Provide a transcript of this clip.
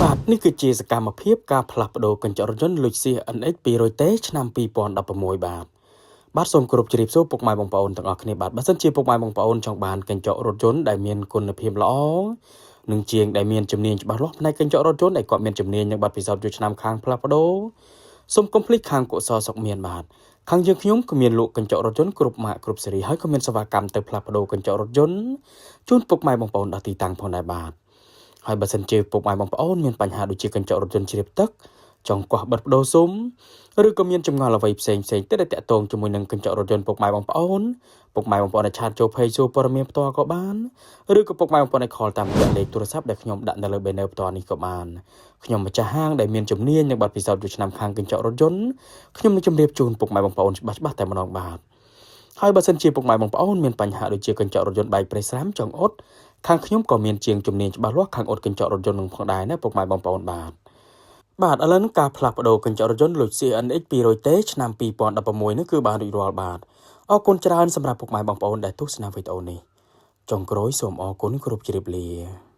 បាទនេះគឺជាសកម្មភាពការផ្លាស់ប្ដូរកញ្ចក់រថយន្ត Luxia NX 200T ឆ្នាំ2016បាទសូមគោរពជម្រាបសួរពុកម៉ែបងប្អូនទាំងអស់គ្នាបាទបើសិនជាពុកម៉ែបងប្អូនចង់បានកញ្ចក់រថយន្តដែលមានគុណភាពល្អនិងជាងដែលមានជំនាញច្បាស់លាស់ផ្នែកកញ្ចក់រថយន្តដែលគាត់មានជំនាញនិងបទពិសោធន៍យូរឆ្នាំខាងផ្លាស់ប្ដូរសូមកុំភ្លេចខាងកុសលសុខមានបាទខាងយើងខ្ញុំក៏មានលក់កញ្ចក់រថយន្តគ្រប់ម៉ាកគ្រប់ស៊េរីហើយក៏មានសេវាកម្មទៅផ្លាស់ប្ដូរកញ្ចក់រថយន្តជូនពុកម៉ែបងប្អូនដល់ទីតាំងផងដែរបាទហើយបើសិនជាពុកម៉ែបងប្អូនមានបញ្ហាដូចជាកញ្ចក់រថយន្តជ្រាបទឹកចង់កោះបិទបដូរស៊ុំឬក៏មានចម្ងល់អ្វីផ្សេងៗទៀតដែលតាក់ទងជាមួយនឹងកញ្ចក់រថយន្តពុកម៉ែបងប្អូនអាចឆាតចូល Page សួរព័ត៌មានផ្ទាល់ក៏បានឬក៏ពុកម៉ែបងប្អូនអាច call តាមលេខទូរស័ព្ទដែលខ្ញុំដាក់នៅលើ banner ផ្ទាល់នេះក៏បានខ្ញុំម្ចាស់ហាងដែលមានជំនាញនិងបទពិសោធន៍យូរឆ្នាំខាងកញ្ចក់រថយន្តខ្ញុំនឹងជម្រាបជូនពុកម៉ែបងប្អូនច្បាស់ៗតែម្ដងបាទហើយបើសិនជាពុកម៉ែបងប្អូនមានបញ្ហាដូចជាកញ្ចក់រថយន្តបែកប្រេះស្រាំចង្អុតខាងខ្ញុំក៏មានជាងជំនាញច្បាស់លាស់ខាងអ៊ុតកញ្ចក់រថយន្តនឹងផងដែរណាពុកម៉ែបងប្អូនបាទឥឡូវនេះការផ្លាស់ប្ដូរកញ្ចក់រថយន្ត Luxia NX 200T ឆ្នាំ2016នេះគឺបានរួចរាល់បាទអរគុណច្រើនសម្រាប់ពុកម៉ែបងប្អូនដែលទស្សនាវីដេអូនេះចុងក្រោយសូមអរគុណគ្រប់ជ្រាបលា